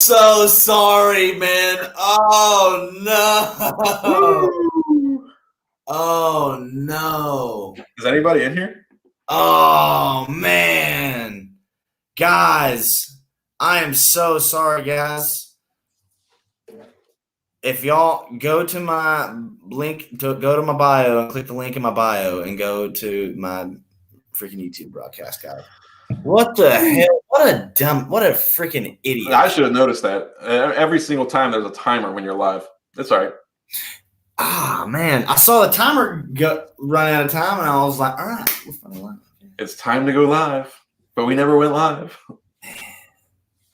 so sorry, man. Oh no. Oh no. Is anybody in here? Oh man. Guys, I am so sorry, guys. If y'all go to my go to my bio and click the link in my bio and go to my freaking YouTube broadcast, guys. What the hell? What a freaking idiot. I should have noticed that. Every single time there's a timer when you're live. That's all right. Ah, man. I saw the timer run out of time, and I was like, all right, we're finally live. It's time to go live, but we never went live.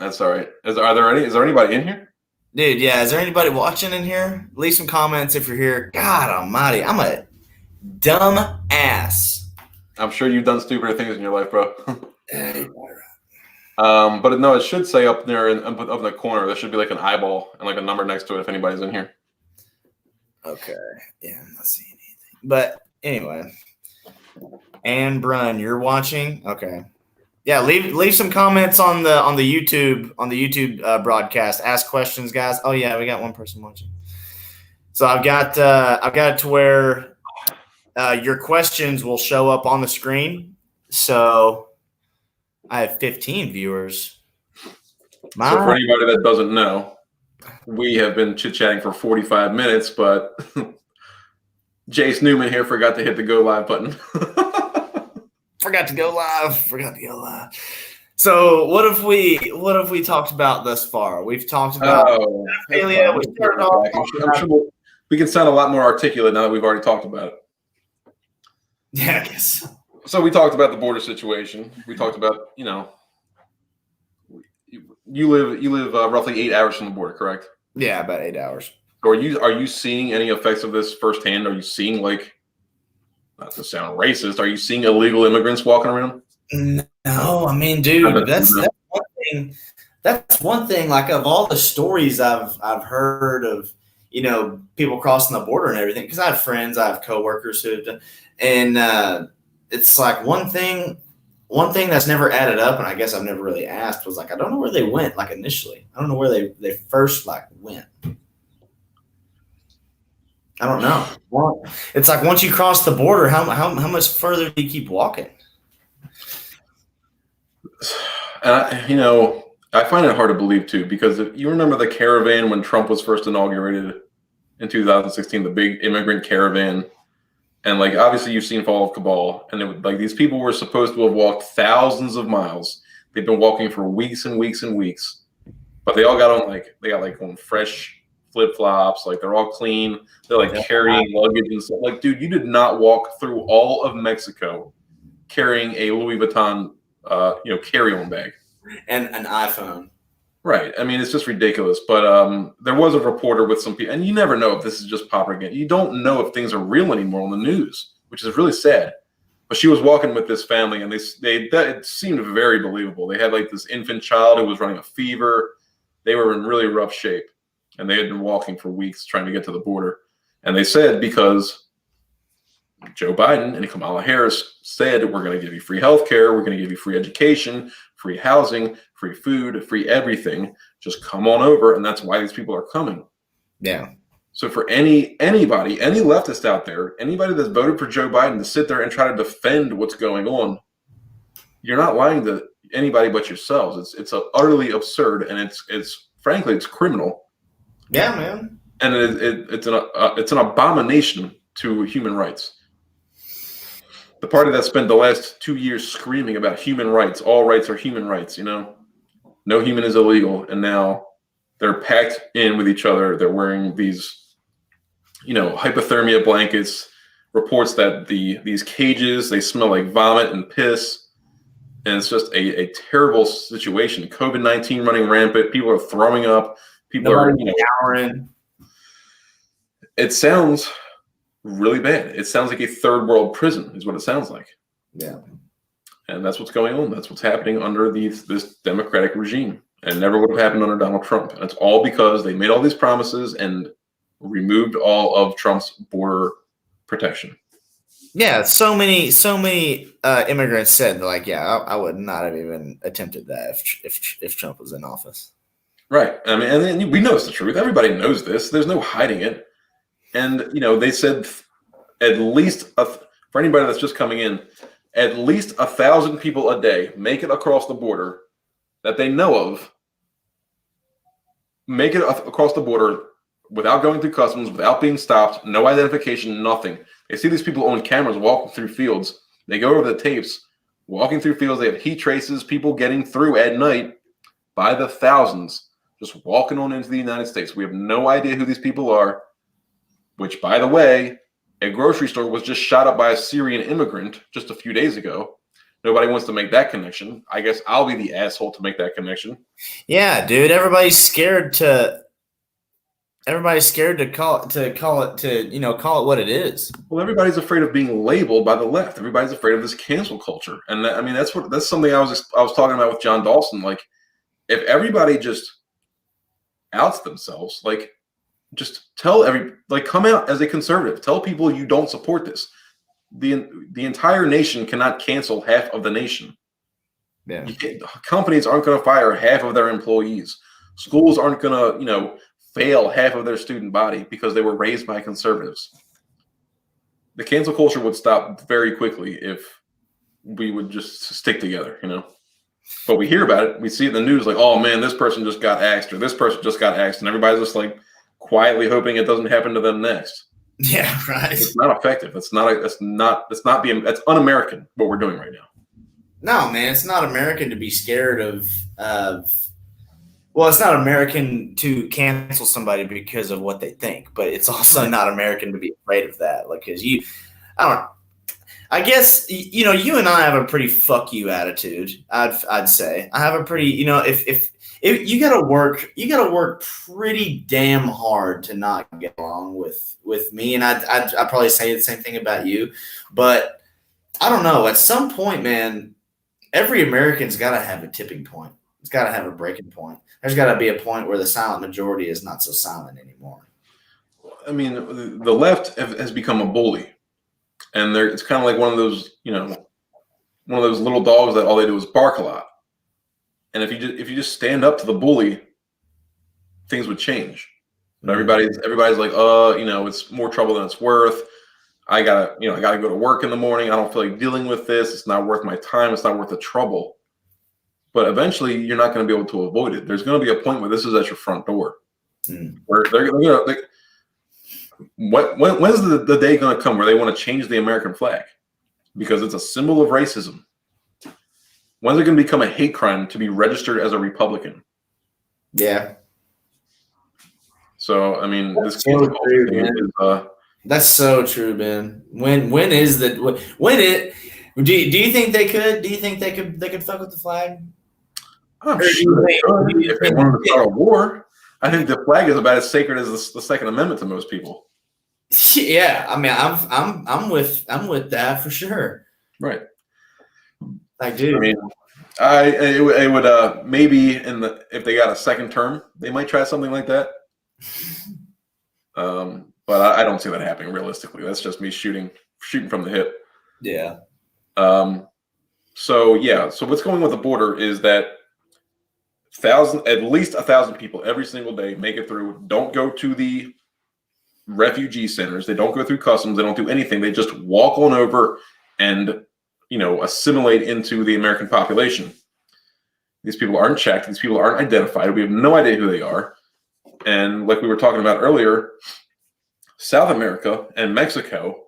That's all right. Is there anybody in here? Dude, yeah. Is there anybody watching in here? Leave some comments if you're here. God almighty. I'm a dumb ass. I'm sure you've done stupider things in your life, bro. But no, it should say up there up in the corner, there should be like an eyeball and like a number next to it if anybody's in here. Okay. Yeah, I'm not seeing anything. But anyway. Ann Brunn, you're watching? Okay. Yeah, leave some comments on the YouTube broadcast. Ask questions, guys. Oh yeah, we got one person watching. So I've got it to where your questions will show up on the screen. So I have 15 viewers. So for anybody that doesn't know, we have been chit-chatting for 45 minutes, but Jace Newman here forgot to hit the go live button. Forgot to go live. So what have we talked about thus far? We've talked about pedophilia. We started off. I'm sure we can sound a lot more articulate now that we've already talked about it. Yeah, I guess. So we talked about the border situation. We talked about, you live roughly 8 hours from the border, correct? Yeah, about 8 hours. So are you seeing any effects of this firsthand? Are you seeing, like, not to sound racist, are you seeing illegal immigrants walking around? No, I mean, dude, that's one thing. That's one thing. Like, of all the stories I've heard of, people crossing the border and everything, because I have friends, I have coworkers who have done, and it's like one thing that's never added up, and I guess I've never really asked, was like, I don't know where they went, like, initially. I don't know where they first, like, went. I don't know. Well, it's like once you cross the border, how much further do you keep walking? And I find it hard to believe too, because if you remember the caravan when Trump was first inaugurated in 2016, the big immigrant caravan, and like obviously you've seen Fall of Cabal, and it was like these people were supposed to have walked thousands of miles. They've been walking for weeks and weeks and weeks, but they all got on fresh flip-flops, like they're all clean, they're like carrying luggage and stuff. Like, dude, you did not walk through all of Mexico carrying a Louis Vuitton carry-on bag and an iPhone. Right. I mean, it's just ridiculous. But there was a reporter with some people, and you never know if this is just propaganda. You don't know if things are real anymore on the news, which is really sad. But she was walking with this family, and it seemed very believable. They had like this infant child who was running a fever. They were in really rough shape. And they had been walking for weeks trying to get to the border. And they said because Joe Biden and Kamala Harris said, we're going to give you free health care, we're going to give you free education, free housing, free food, free everything. Just come on over. And that's why these people are coming. Yeah. So for anybody, any leftist out there, anybody that's voted for Joe Biden to sit there and try to defend what's going on, you're not lying to anybody but yourselves. It's utterly absurd, and it's frankly, it's criminal. Yeah, man. And it's an abomination to human rights. The party that spent the last 2 years screaming about human rights, all rights are human rights, no human is illegal, and now they're packed in with each other. They're wearing these, hypothermia blankets. Reports that these cages, they smell like vomit and piss, and it's just a terrible situation. COVID-19 running rampant. People are throwing up. People are showering. It sounds really bad. It sounds like a third world prison is what it sounds like. Yeah. And that's what's going on. That's what's happening under this Democratic regime. And never would have happened under Donald Trump. And it's all because they made all these promises and removed all of Trump's border protection. Yeah, so many immigrants said, like, yeah, I would not have even attempted that if Trump was in office. Right. I mean, and then we know it's the truth. Everybody knows this. There's no hiding it. And they said at least for anybody that's just coming in, at least 1,000 people a day make it across the border that they know of. Make it across the border without going through customs, without being stopped, no identification, nothing. They see these people on cameras walking through fields. They go over the tapes, walking through fields. They have heat traces, people getting through at night by the thousands, just walking on into the United States. We have no idea who these people are, which, by the way, a grocery store was just shot up by a Syrian immigrant just a few days ago. Nobody wants to make that connection. I guess I'll be the asshole to make that connection. Yeah, dude. Everybody's scared to call it what it is. Well, everybody's afraid of being labeled by the left. Everybody's afraid of this cancel culture, and that's something I was talking about with John Dawson. Like, if everybody just outs themselves, like, just come out as a conservative. Tell people you don't support this. The entire nation cannot cancel half of the nation. Yeah. Companies aren't going to fire half of their employees. Schools aren't going to, fail half of their student body because they were raised by conservatives. The cancel culture would stop very quickly if we would just stick together, But we hear about it. We see it in the news like, oh, man, this person just got axed or this person just got axed. And everybody's just like quietly hoping it doesn't happen to them next. Yeah, right. It's not effective. That's un-American what we're doing right now. No, man, it's not American to be scared of well, it's not American to cancel somebody because of what they think, but it's also not American to be afraid of that. Like, because I guess, you and I have a pretty fuck you attitude. I'd say I have a pretty, if you gotta work pretty damn hard to not get along with me. And I'd probably say the same thing about you, but I don't know. At some point, man, every American's got to have a tipping point. It's got to have a breaking point. There's got to be a point where the silent majority is not so silent anymore. I mean, the left has become a bully, and it's kind of like one of those little dogs that all they do is bark a lot. And if you just stand up to the bully, things would change. But everybody's like, it's more trouble than it's worth. I gotta go to work in the morning. I don't feel like dealing with this. It's not worth my time. It's not worth the trouble. But eventually, you're not going to be able to avoid it. There's going to be a point where this is at your front door. Where they're going to, when's the day going to come where they want to change the American flag because it's a symbol of racism? When's it going to become a hate crime to be registered as a Republican? Yeah. So I mean, that's so true, man. That's so true, man. Do you think they could? Do you think they could fuck with the flag? I'm sure if they wanted to start a war, I think the flag is about as sacred as the Second Amendment to most people. Yeah, I mean, I'm with that for sure. Right. I do. I mean, it would maybe if they got a second term, they might try something like that. But I don't see that happening realistically. That's just me shooting from the hip. Yeah. So what's going on with the border is that at least 1,000 people every single day make it through, don't go to the refugee centers. They don't go through customs. They don't do anything. They just walk on over and, assimilate into the American population. These people aren't checked. These people aren't identified. We have no idea who they are. And like we were talking about earlier, South America and Mexico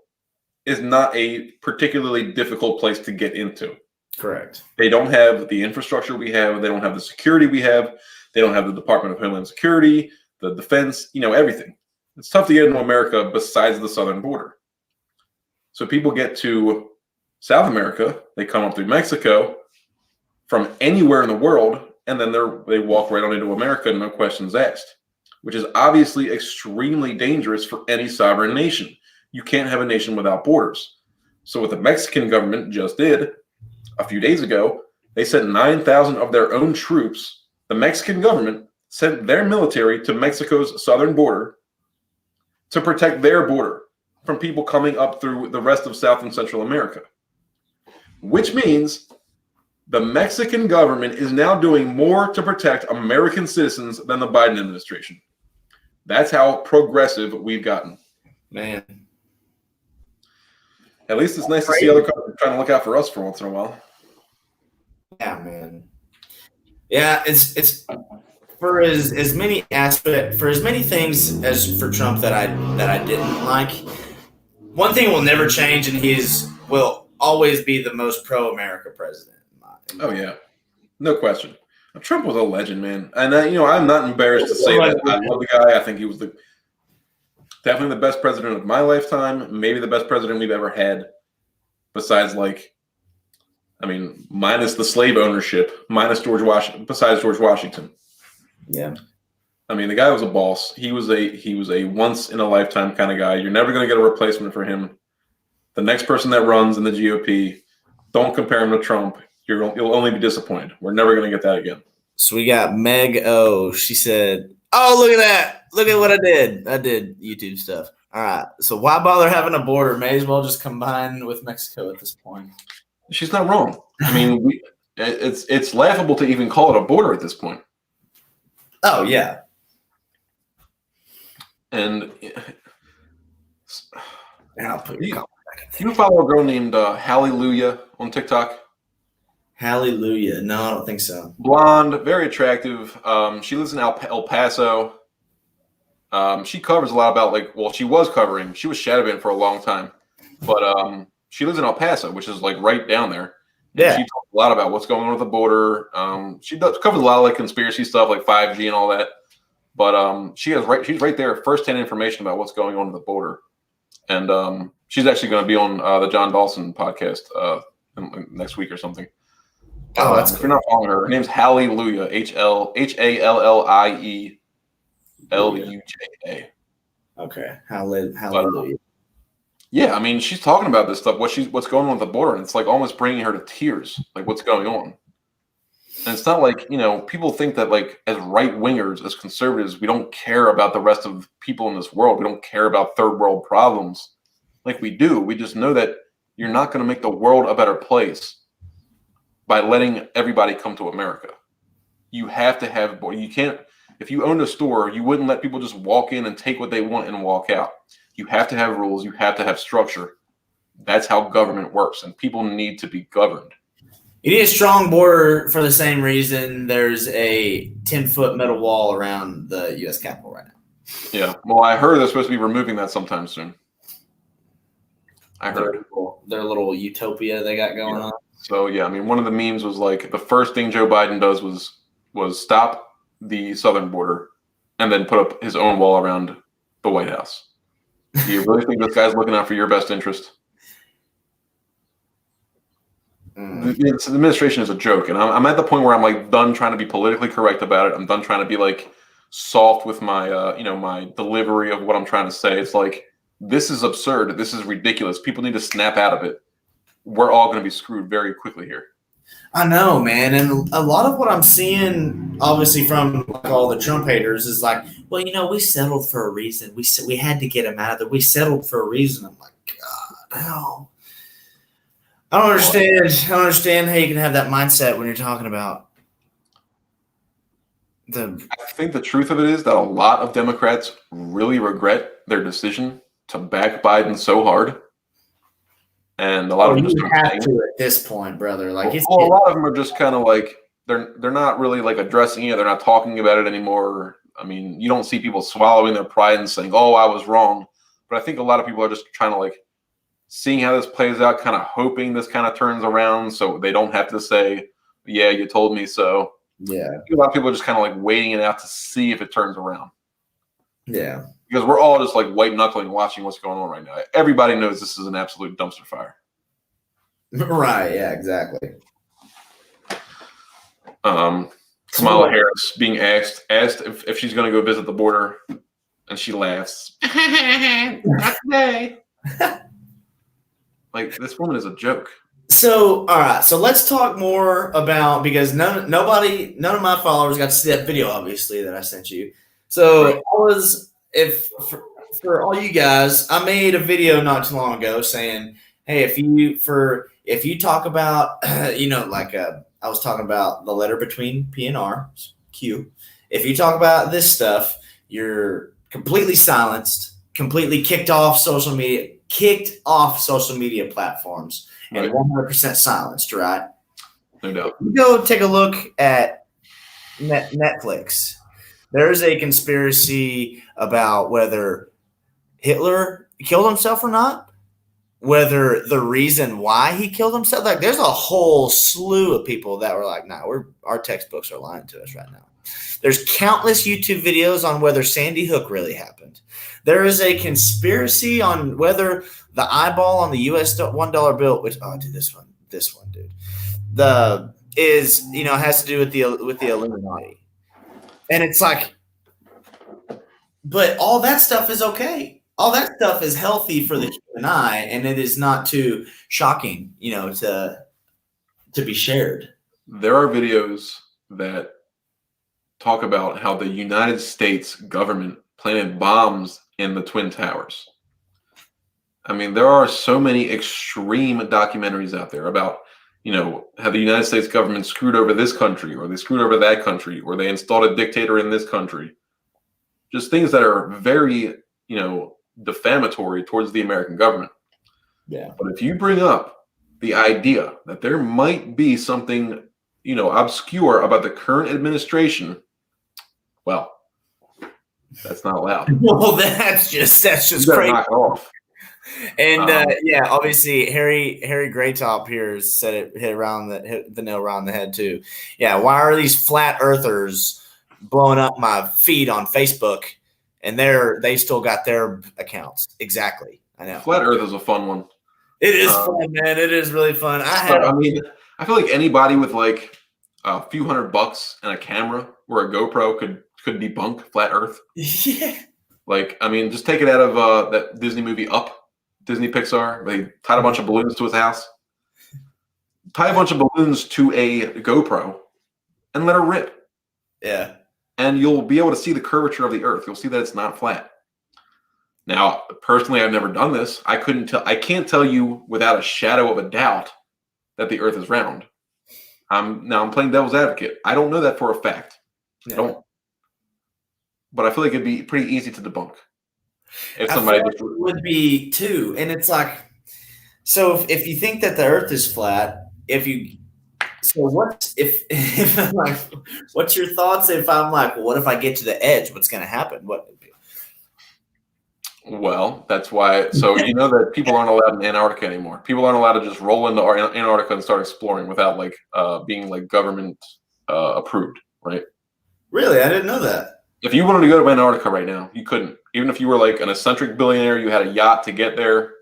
is not a particularly difficult place to get into. Correct. They don't have the infrastructure we have. They don't have the security we have. They don't have the Department of Homeland Security, the defense, everything. It's tough to get into America besides the southern border. So people get to South America, they come up through Mexico from anywhere in the world, and then they walk right on into America, no questions asked, which is obviously extremely dangerous for any sovereign nation. You can't have a nation without borders. So what the Mexican government just did a few days ago, they sent 9,000 of their own troops. The Mexican government sent their military to Mexico's southern border to protect their border from people coming up through the rest of South and Central America, which means The Mexican government is now doing more to protect American citizens than the Biden administration. That's how progressive we've gotten. Man. At least it's nice to see other countries trying to look out for us for once in a while. Yeah, man. Yeah, it's for as many things as for Trump that I didn't like. One thing will never change, and will always be the most pro-America president. Oh yeah, no question. Trump was a legend, man, and I'm not embarrassed to say that. I love the guy. I think he was definitely the best president of my lifetime, maybe the best president we've ever had, besides minus the slave ownership, besides George Washington. Yeah. I mean, the guy was a boss. He was a once in a lifetime kind of guy. You're never going to get a replacement for him. The next person that runs in the GOP, don't compare him to Trump. You'll only be disappointed. We're never going to get that again. So we got Meg O. She said, "Oh, look at that! Look at what I did. I did YouTube stuff. All right. So why bother having a border? May as well just combine with Mexico at this point." She's not wrong. I mean, it's laughable to even call it a border at this point. Oh yeah. And I'll put your comment back in there. You follow a girl named Hallelujah on TikTok? Hallelujah. No, I don't think so. Blonde, very attractive. She lives in El Paso. She covers a lot about she was shadow banned for a long time, but she lives in El Paso, which is right down there. Yeah. She talks a lot about what's going on with the border. She covers a lot of conspiracy stuff like 5G and all that. But she's right there, first-hand information about what's going on with the border. And she's actually going to be on the John Dawson podcast next week or something. Oh, that's cool. If you're not following her name's Hallelujah, HALLIELUJA. Okay, hallelujah. Yeah, I mean, she's talking about this stuff, what's going on with the border, and it's almost bringing her to tears, what's going on. And it's not people think that as right-wingers, as conservatives, we don't care about the rest of people in this world. We don't care about third world problems we do. We just know that you're not going to make the world a better place by letting everybody come to America. You have to have, you can't, if you owned a store, you wouldn't let people just walk in and take what they want and walk out. You have to have rules. You have to have structure. That's how government works, and people need to be governed. You need a strong border for the same reason there's a 10-foot metal wall around the U.S. Capitol right now. Yeah. Well, I heard they're supposed to be removing that sometime soon. I heard. Their little utopia they got going on. So, yeah, I mean, one of the memes was the first thing Joe Biden does was stop the southern border and then put up his own wall around the White House. Do you really think this guy's looking out for your best interest? The administration is a joke, and I'm at the point where I'm done trying to be politically correct about it. I'm done trying to be soft with my my delivery of what I'm trying to say. It's this is absurd. This is ridiculous. People need to snap out of it. We're all going to be screwed very quickly here. I know, man, and a lot of what I'm seeing, obviously from all the Trump haters, is well, we settled for a reason. We had to get him out of there. We settled for a reason. I'm God, hell. I don't understand how you can have that mindset when you're talking about I think the truth of it is that a lot of Democrats really regret their decision to back Biden so hard. And a lot of them just have to at this point, brother. A lot of them are just kind of they're not really addressing it. They're not talking about it anymore. I mean, you don't see people swallowing their pride and saying, "Oh, I was wrong." But I think a lot of people are just trying to seeing how this plays out, kind of hoping this kind of turns around, so they don't have to say, "Yeah, you told me so." Yeah, a lot of people are just kind of waiting it out to see if it turns around. Yeah. Because we're all just white knuckling watching what's going on right now. Everybody knows this is an absolute dumpster fire. Right. Yeah, exactly. Kamala Harris being asked if she's going to go visit the border, and she laughs. Not today. This woman is a joke. So, all right. So let's talk more about, because none of my followers got to see that video, obviously, that I sent you. So right. For all you guys, I made a video not too long ago saying, hey, if you talk about, a I was talking about the letter between P and R, Q. If you talk about this stuff, you're completely silenced, completely kicked off social media platforms, and 100% silenced, right? No doubt. You go take a look at Netflix. There's a conspiracy about whether Hitler killed himself or not, whether the reason why he killed himself. Like, there's a whole slew of people that were like, "Nah, our textbooks are lying to us right now." There's countless YouTube videos on whether Sandy Hook really happened. There is a conspiracy on whether the eyeball on the US $1 bill, which dude, this one, dude, has to do with the Illuminati, and it's like, but all that stuff is okay. All that stuff is healthy for the human eye, and it is not too shocking, to be shared. There are videos that talk about how the United States government planted bombs in the Twin Towers. I mean, there are so many extreme documentaries out there about, how the United States government screwed over this country, or they screwed over that country, or they installed a dictator in this country. Just things that are very, defamatory towards the American government. Yeah. But if you bring up the idea that there might be something, obscure about the current administration, well, that's not allowed. Well, that's just crazy. Knock it off. And obviously Harry Graytop here said hit the nail around the head too. Yeah, why are these flat earthers blowing up my feed on Facebook? And they still got their accounts. Exactly. I know. Flat Earth is a fun one. It is fun, man. It is really fun. I feel like anybody with like a few $100 and a camera or a GoPro could debunk Flat Earth. Yeah. Like, just take it out of that Disney movie Up, Disney Pixar. They tied a bunch of balloons to his house. Tie a bunch of balloons to a GoPro and let her rip. Yeah. And you'll be able to see the curvature of the Earth. You'll see that it's not flat. Now, personally, I've never done this. I can't tell you without a shadow of a doubt that the Earth is round. I'm playing devil's advocate. I don't know that for a fact. Yeah. I don't. But I feel like it'd be pretty easy to debunk if somebody would be too. And it's like, so if you think that the Earth is flat, what's your thoughts if I'm like, well, what if I get to the edge? What's going to happen? Well, that's why. So that people aren't allowed in Antarctica anymore. People aren't allowed to just roll into Antarctica and start exploring without being government approved, right? Really, I didn't know that. If you wanted to go to Antarctica right now, you couldn't. Even if you were an eccentric billionaire, you had a yacht to get there,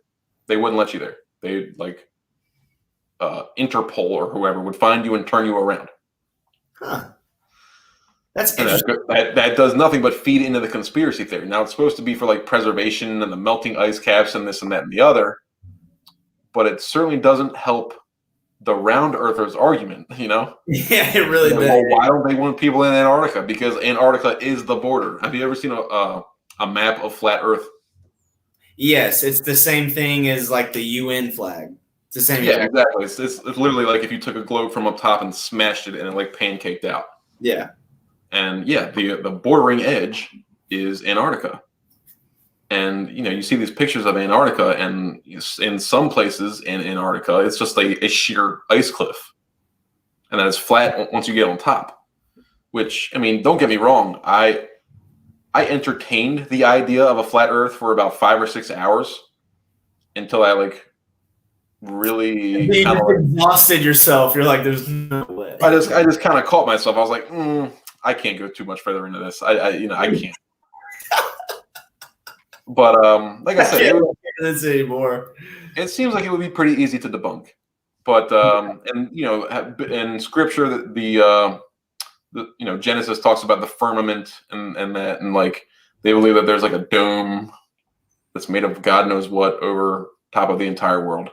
they wouldn't let you there. They Interpol or whoever would find you and turn you around. Huh. That's interesting. That does nothing but feed into the conspiracy theory. Now, it's supposed to be for preservation and the melting ice caps and this and that and the other, but it certainly doesn't help the round earthers argument, Yeah, it really does. Well, why don't they want people in Antarctica? Because Antarctica is the border. Have you ever seen a map of flat Earth? Yes, it's the same thing as the UN flag. It's the same. Yeah, exactly. It's literally like if you took a globe from up top and smashed it and it pancaked out. Yeah. And yeah, the bordering edge is Antarctica. And you see these pictures of Antarctica, and in some places in Antarctica, it's just a sheer ice cliff, and then it's flat once you get on top. Which, don't get me wrong, I entertained the idea of a flat Earth for about 5 or 6 hours until I really exhausted yourself. You're like, there's no way. I just kind of caught myself. I was like, I can't go too much further into this. I can't. But like I said, I can't look at this anymore. It seems like it would be pretty easy to debunk. But in Scripture, the Genesis talks about the firmament and that, and they believe that there's a dome that's made of God knows what over top of the entire world.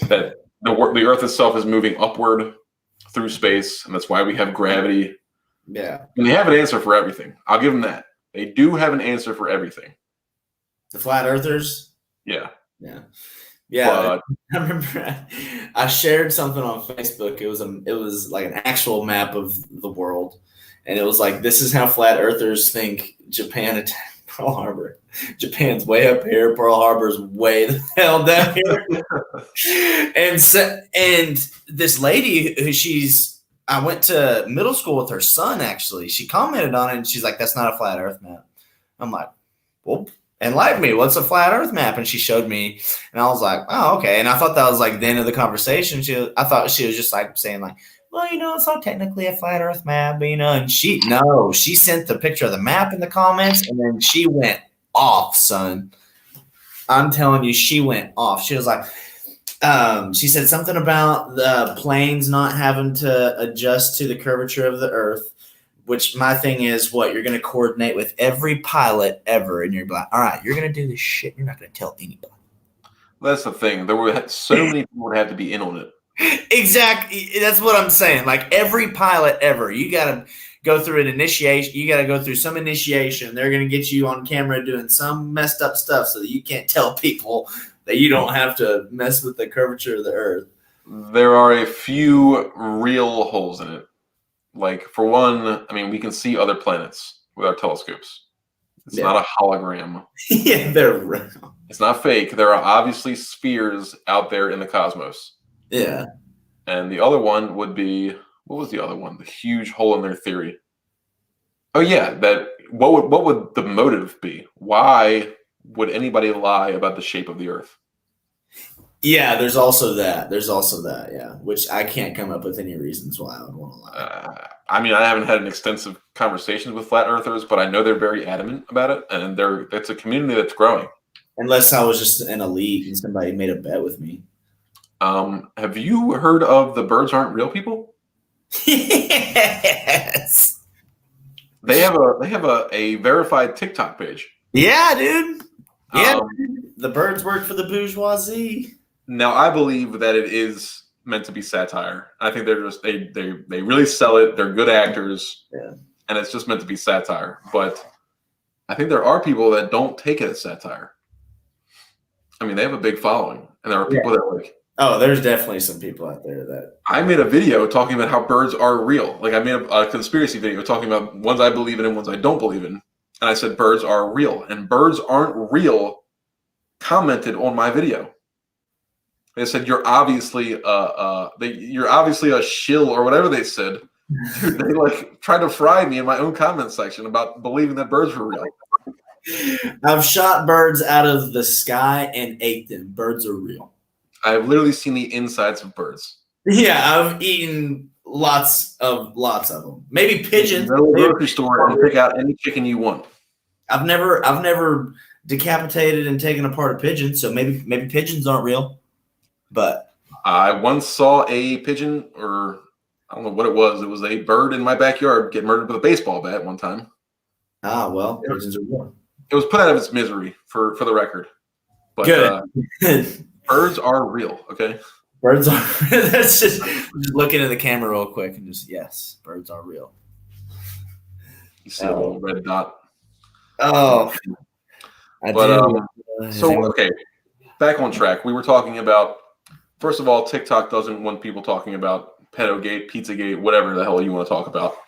That the Earth itself is moving upward through space, and that's why we have gravity. Yeah, and they have an answer for everything. I'll give them that. They do have an answer for everything. The flat earthers? Yeah. Yeah, I remember I shared something on Facebook. It was like an actual map of the world, and it was like, this is how flat earthers think Japan attacked Pearl Harbor. Japan's way up here. Pearl Harbor's way the hell down here. And this lady I went to middle school with her son, actually. She commented on it, and she's like, that's not a flat earth map. I'm like, well, enlighten me. What's a flat earth map? And she showed me, and I was like, oh, okay. And I thought that was like the end of the conversation. I thought she was just like saying like, well, it's not technically a flat earth map, but, and she sent the picture of the map in the comments, and then she went off, son. I'm telling you, she went off. She was like, she said something about the planes not having to adjust to the curvature of the earth, which my thing is, you're going to coordinate with every pilot ever, and you're like, all right, you're going to do this shit. You're not going to tell anybody. That's the thing. There were so many people would have to be in on it. Exactly. That's what I'm saying. Like every pilot ever, you got to go through an initiation. You got to go through some initiation. They're going to get you on camera doing some messed up stuff so that you can't tell people that you don't have to mess with the curvature of the earth. There are a few real holes in it. Like, for one, I mean, we can see other planets with our telescopes. It's not a hologram. Yeah, they're real. It's not fake. There are obviously spheres out there in the cosmos. Yeah. And the other one would be, what was the other one? The huge hole in their theory. Oh, yeah. What would the motive be? Why would anybody lie about the shape of the Earth? Yeah, there's also that. Yeah, which I can't come up with any reasons why I would want to lie. I mean, I haven't had an extensive conversations with flat earthers, but I know they're very adamant about it, and it's a community that's growing. Unless I was just in a league and somebody made a bet with me. Have you heard of the Birds Aren't Real people? Yes. They have a verified TikTok page. Yeah, dude. Yeah, the birds work for the bourgeoisie. Now, I believe that it is meant to be satire. I think they're just they really sell it. They're good actors, and it's just meant to be satire. But I think there are people that don't take it as satire. I mean, they have a big following, and there are people that like. Oh, there's definitely some people out there that. I made a video talking about how birds are real. Like, I made a conspiracy video talking about ones I believe in and ones I don't believe in, and I said birds are real, and Birds Aren't Real commented on my video. They said, you're obviously a shill or whatever they said. Dude, they like tried to fry me in my own comment section about believing that birds were real. I've shot birds out of the sky and ate them. Birds are real. I've literally seen the insides of birds. Yeah, I've eaten lots of them. Maybe pigeons. Go to the grocery store and pick out any chicken you want. I've never decapitated and taken apart a pigeon, so maybe pigeons aren't real. But I once saw a pigeon, or I don't know what it was. It was a bird in my backyard get murdered with a baseball bat one time. Ah, well, pigeons are real. It was put out of its misery, for the record. But good. Birds are real, okay? Birds are. That's just look into the camera real quick and just yes, birds are real. You see a little red dot. Oh, okay, back on track. We were talking about. First of all, TikTok doesn't want people talking about pedogate, Pizzagate, whatever the hell you want to talk about.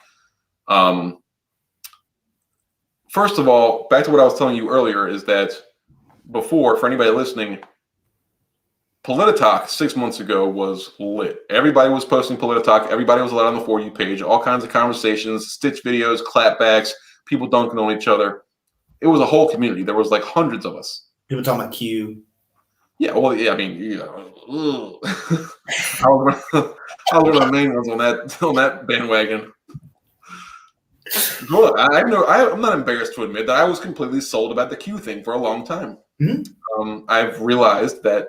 First of all, back to what I was telling you earlier is that before, for anybody listening, Polititalk 6 months ago was lit. Everybody was posting Polititalk. Everybody was allowed on the For You page. All kinds of conversations, stitch videos, clapbacks, people dunking on each other. It was a whole community. There was like hundreds of us. People talking about Q. Yeah, well, yeah. I mean, I was one of the main ones on that bandwagon. Look, I'm not embarrassed to admit that I was completely sold about the Q thing for a long time. Mm-hmm. I've realized that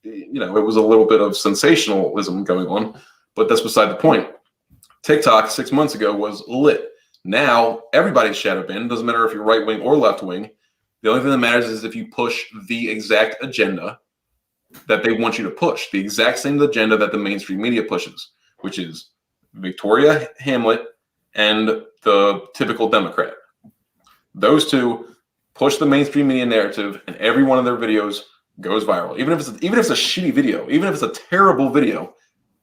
it was a little bit of sensationalism going on, but that's beside the point. TikTok 6 months ago was lit. Now everybody's shadow banned. Doesn't matter if you're right wing or left wing. The only thing that matters is if you push the exact agenda that they want you to push, the exact same agenda that the mainstream media pushes, which is Victoria Hamlet and the typical Democrat. Those two push the mainstream media narrative, and every one of their videos goes viral. Even if it's a shitty video, even if it's a terrible video,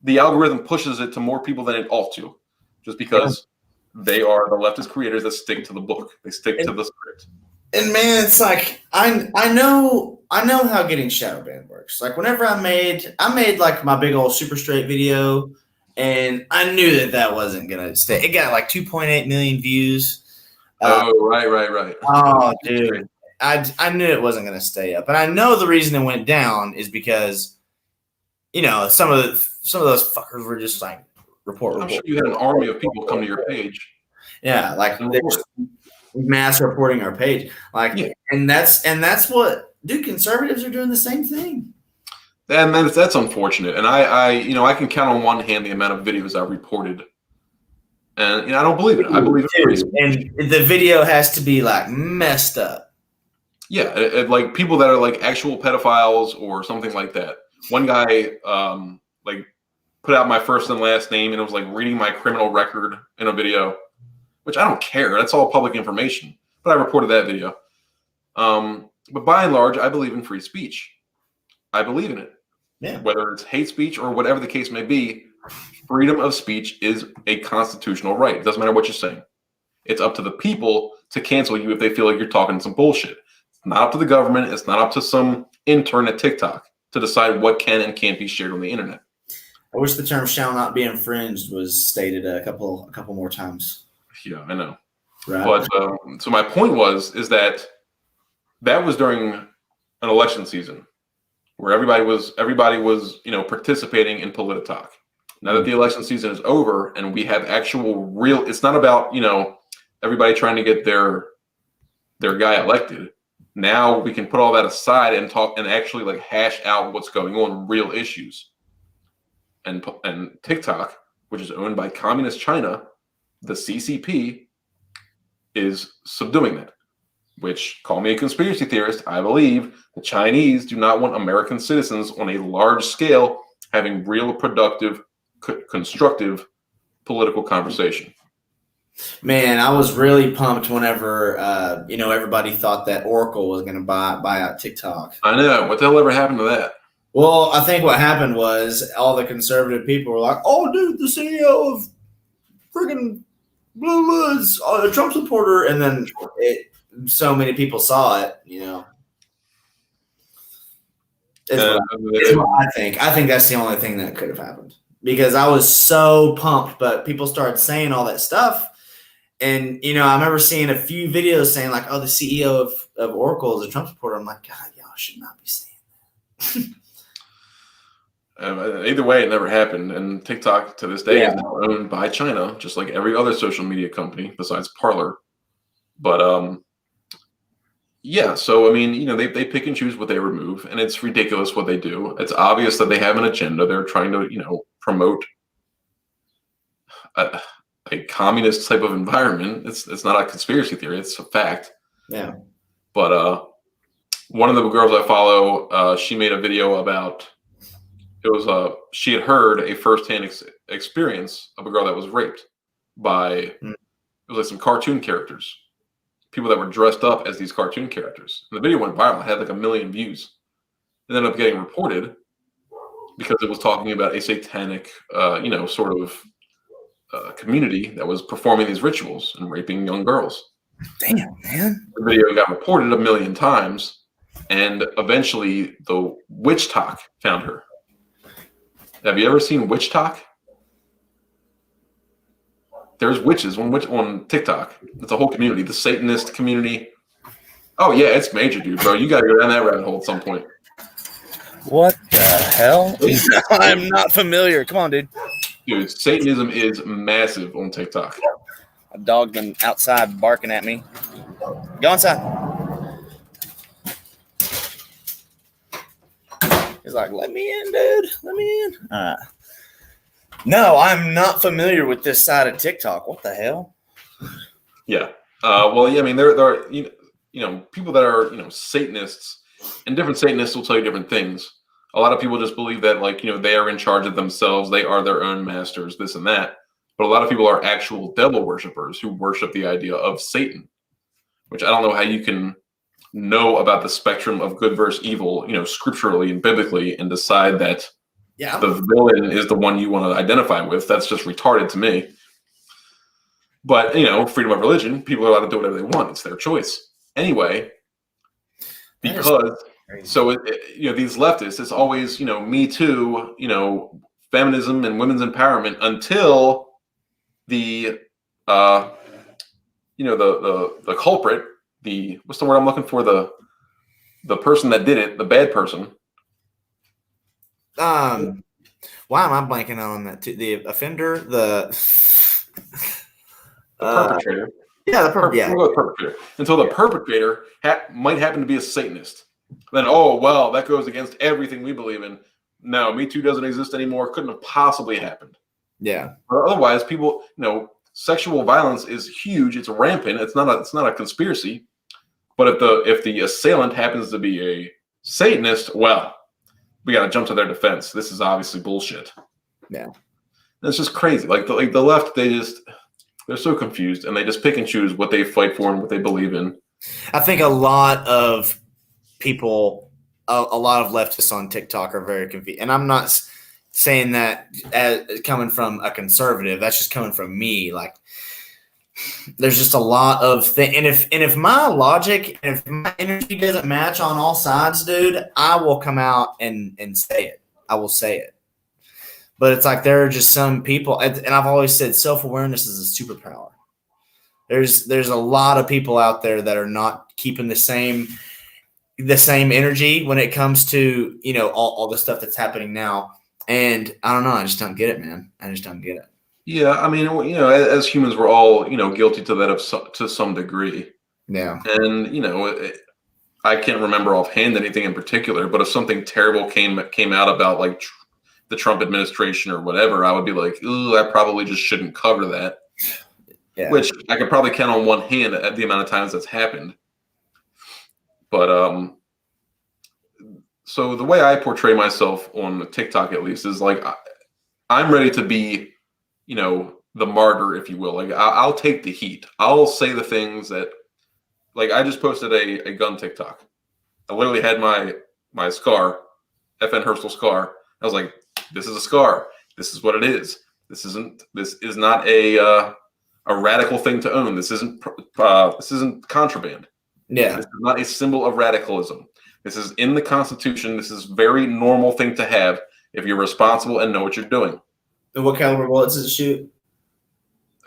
the algorithm pushes it to more people than it ought to, just because they are the leftist creators that stick to the book. They stick to the script. And man, it's like I know how getting shadow banned works. Like whenever I made like my big old super straight video, and I knew that wasn't gonna stay. It got like 2.8 million views. Right. Oh, dude, I knew it wasn't gonna stay up, and I know the reason it went down is because some of those fuckers were just like report. I'm sure you had an army of people come to your page. Yeah, like they're mass reporting our page, and that's what conservatives are doing the same thing. And that's unfortunate. And I can count on one hand the amount of videos I've reported, and I don't believe it. I believe it. And the video has to be like messed up. Yeah, like people that are like actual pedophiles or something like that. One guy like put out my first and last name, and it was like reading my criminal record in a video, which I don't care. That's all public information. But I reported that video. But by and large, I believe in free speech. I believe in it. Yeah. Whether it's hate speech or whatever the case may be, freedom of speech is a constitutional right. It doesn't matter what you're saying. It's up to the people to cancel you if they feel like you're talking some bullshit. It's not up to the government. It's not up to some intern at TikTok to decide what can and can't be shared on the internet. I wish the term "shall not be infringed" was stated a couple more times. Yeah, I know. Right. But so my point is that was during an election season where everybody was participating in Polititalk. Now that the election season is over and we have actual real, it's not about everybody trying to get their guy elected. Now we can put all that aside and talk and actually like hash out what's going on, real issues. And TikTok, which is owned by Communist China, the CCP, is subduing that. Which, call me a conspiracy theorist, I believe the Chinese do not want American citizens on a large scale having real, productive, constructive political conversation. Man, I was really pumped whenever everybody thought that Oracle was going to buy out TikTok. I know. What the hell ever happened to that? Well, I think what happened was all the conservative people were like, "Oh, dude, the CEO of friggin' blah is a Trump supporter," and then so many people saw it. It's what I think. I think that's the only thing that could have happened because I was so pumped, but people started saying all that stuff. And, I remember seeing a few videos saying like, "Oh, the CEO of Oracle is a Trump supporter." I'm like, God, y'all should not be saying that. Either way, it never happened. And TikTok to this day is now owned by China, just like every other social media company besides Parler. But so I mean, they pick and choose what they remove, and it's ridiculous what they do. It's obvious that they have an agenda. They're trying to, promote a communist type of environment. It's not a conspiracy theory; it's a fact. Yeah. But one of the girls I follow, she made a video about. She had heard a firsthand experience of a girl that was raped by it was like some cartoon characters, people that were dressed up as these cartoon characters. And the video went viral; it had like 1 million views. It ended up getting reported because it was talking about a satanic, sort of community that was performing these rituals and raping young girls. Damn, man! The video got reported 1 million times, and eventually the WitchTok found her. Have you ever seen WitchTok? There's witches on TikTok. It's a whole community, the Satanist community. Oh yeah, it's major, dude, bro. You gotta go down that rabbit hole at some point. What the hell? I'm not familiar. Come on, dude. Dude, Satanism is massive on TikTok. A dog been outside barking at me. Go inside. He's like, "Let me in, dude. Let me in." No, I'm not familiar with this side of TikTok. What the hell? Yeah. Well, yeah. I mean, there are people that are Satanists, and different Satanists will tell you different things. A lot of people just believe that they are in charge of themselves. They are their own masters. This and that. But a lot of people are actual devil worshippers who worship the idea of Satan, which I don't know how you can know about the spectrum of good versus evil, scripturally and biblically, and decide that Yeah. the villain is the one you want to identify with. That's just retarded to me. But, freedom of religion, people are allowed to do whatever they want. It's their choice. Anyway, because, so, these leftists, it's always, Me Too, feminism and women's empowerment until the, the culprit, what's the word I'm looking for? The person that did it, the bad person. Why am I blanking on that too? The offender, the perpetrator. Yeah, We'll go perpetrator. Until the perpetrator might happen to be a Satanist. Then, that goes against everything we believe in. No, Me Too doesn't exist anymore. Couldn't have possibly happened. Yeah. But otherwise, people, sexual violence is huge. It's rampant. It's not a conspiracy. But if the assailant happens to be a Satanist, well, we got to jump to their defense. This is obviously bullshit. Yeah. And it's just crazy. Like the left, they're so confused, and they just pick and choose what they fight for and what they believe in. I think a lot of people, a lot of leftists on TikTok are very confused. And I'm not saying that as coming from a conservative. That's just coming from me. Like, there's just a lot of things. And if my logic and if my energy doesn't match on all sides, dude, I will come out and say it. I will say it. But it's like there are just some people, and I've always said self-awareness is a superpower. There's a lot of people out there that are not keeping the same energy when it comes to, all the stuff that's happening now. And I don't know. I just don't get it, man. I just don't get it. Yeah, I mean, as humans, we're all, guilty to that to some degree. Yeah. And, I can't remember offhand anything in particular, but if something terrible came out about like the Trump administration or whatever, I would be like, ooh, I probably just shouldn't cover that. Yeah. Which I could probably count on one hand at the amount of times that's happened. But so the way I portray myself on TikTok, at least, is like I'm ready to be, the martyr, if you will. Like I'll take the heat. I'll say the things that, like, I just posted a gun TikTok. I literally had my scar, FN Herschel scar. I was like, this is a scar. This is what it is. This is not a radical thing to own. This isn't contraband. Yeah. This is not a symbol of radicalism. This is in the Constitution. This is a very normal thing to have if you're responsible and know what you're doing. And what caliber bullets does it shoot?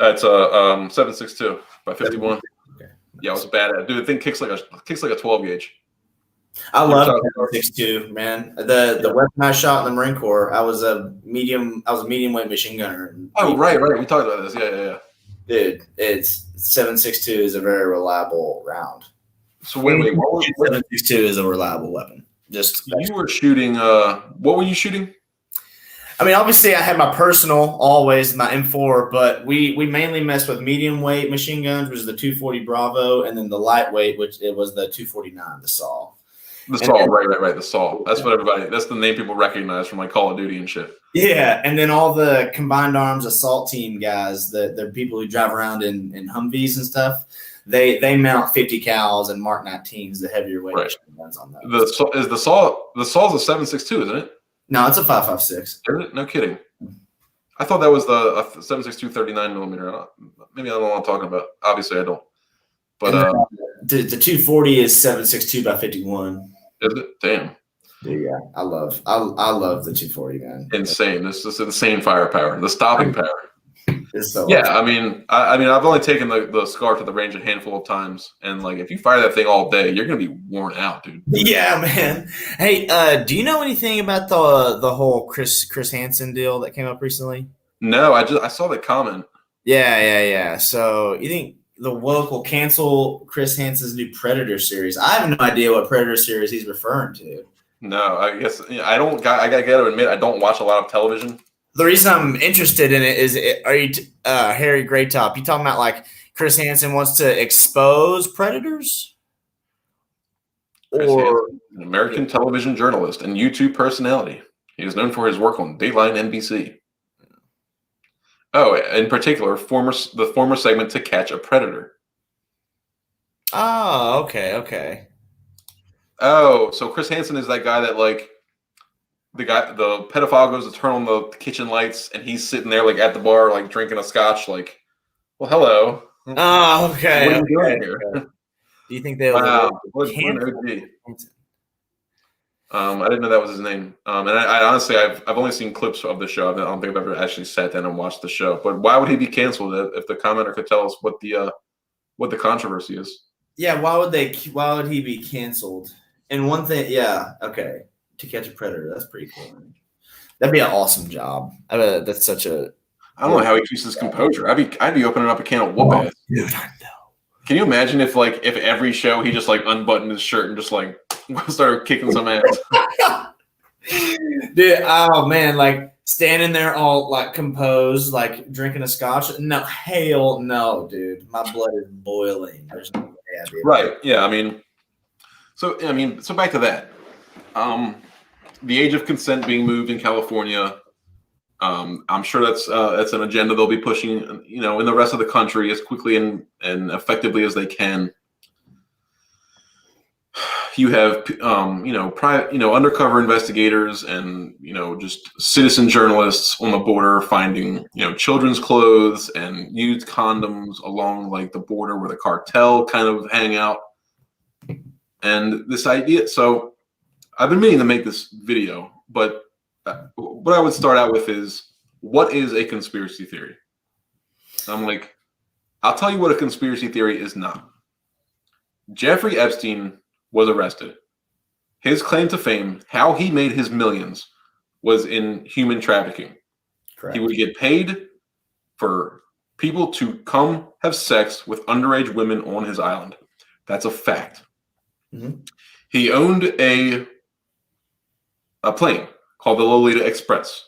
It's a 7.62 by 51. Okay. Yeah, it was bad. Dude, the thing kicks like a 12 gauge. I love 6.2, man. The weapon I shot in the Marine Corps, I was a medium weight machine gunner. Oh, right. We talked about this. Yeah. Dude, it's 7.62 is a very reliable round. So wait, 7.62 is a reliable weapon. Just you were shooting. What were you shooting? I mean, obviously, I had my personal, always my M4, but we mainly messed with medium weight machine guns, which is the 240 Bravo, and then the lightweight, which it was the 249, the SAW. The SAW, right. The SAW. That's what that's the name people recognize from like Call of Duty and shit. Yeah, and then all the combined arms assault team guys, the people who drive around in Humvees and stuff, they mount 50 cals and Mark 19s, the heavier weight machine guns on those. The SAW's a 7.62, isn't it? No, it's a 5.56. Is it? No kidding. I thought that was the 7.62 39 millimeter. Maybe I don't know what I'm talking about. Obviously, I don't. But the 240 is 7.62 by 51. Is it? Damn. Yeah, I love the 240, man. Insane. This is insane firepower. The stopping power. It's so yeah, awesome. I mean, I've only taken the SCAR to the range a handful of times, and like if you fire that thing all day, you're gonna be worn out, dude. Yeah, man. Hey, do you know anything about the whole Chris Hansen deal that came up recently? No, I saw the comment. Yeah. So you think the woke will cancel Chris Hansen's new Predator series? I have no idea what Predator series he's referring to. No, I guess I don't. I gotta admit, I don't watch a lot of television. The reason I'm interested in it is, are you Harry Graytop? You talking about like Chris Hansen wants to expose predators, or an American television journalist and YouTube personality? He is known for his work on Dateline NBC. Oh, in particular, the former segment To Catch a Predator. Oh, okay. Oh, so Chris Hansen is that guy that like the pedophile goes to turn on the kitchen lights and he's sitting there like at the bar like drinking a scotch like, well, hello. Oh, okay. What are you okay. doing here? Do you think they Wow. would What an OG. I didn't know that was his name. And I honestly, I've only seen clips of the show. I don't think I've ever actually sat down and watched the show. But why would he be canceled if the commenter could tell us what the controversy is? Yeah, why would he be canceled? And one thing, yeah, okay, To Catch a Predator, that's pretty cool. That'd be an awesome job. That's such a. I don't know how he keeps his composure. I'd be opening up a can of whoop ass. Dude, I know. Can you imagine if every show he just like unbuttoned his shirt and just like started kicking some ass? Dude, oh man, like standing there all like composed, like drinking a scotch. No, hell no, dude. My blood is boiling. There's no way I'd be able to- Right. Yeah. So back to that. The age of consent being moved in California. I'm sure that's an agenda they'll be pushing, in the rest of the country as quickly and effectively as they can. You have, undercover investigators and, just citizen journalists on the border finding, children's clothes and used condoms along like the border where the cartel kind of hang out. And this idea, so I've been meaning to make this video, but what I would start out with is, what is a conspiracy theory? I'm like, I'll tell you what a conspiracy theory is not. Jeffrey Epstein was arrested. His claim to fame, how he made his millions, was in human trafficking. Correct. He would get paid for people to come have sex with underage women on his island. That's a fact. Mm-hmm. He owned a plane called the Lolita Express.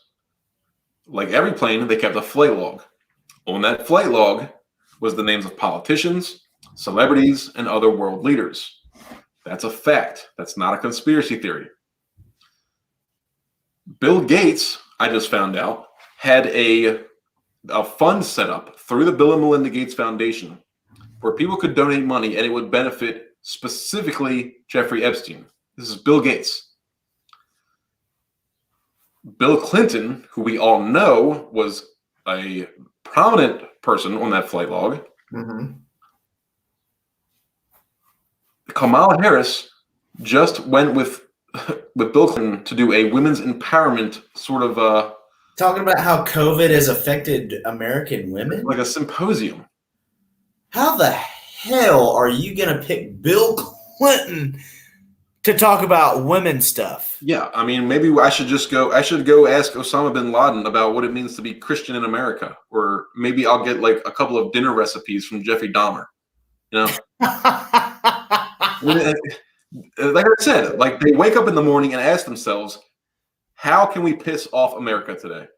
Like every plane, they kept a flight log. On that flight log was the names of politicians, celebrities, and other world leaders. That's a fact. That's not a conspiracy theory. Bill Gates, I just found out, had a fund set up through the Bill and Melinda Gates Foundation where people could donate money and it would benefit specifically Jeffrey Epstein. This is Bill Gates. Bill Clinton, who we all know was a prominent person on that flight log. Mm-hmm. Kamala Harris just went with Bill Clinton to do a women's empowerment sort of Talking about how COVID has affected American women? like a symposium. How the hell are you going to pick Bill Clinton to talk about women stuff? Yeah, I mean, maybe I should go ask Osama bin Laden about what it means to be Christian in America. Or maybe I'll get like a couple of dinner recipes from Jeffrey Dahmer. Like I said, like they wake up in the morning and ask themselves, how can we piss off America today?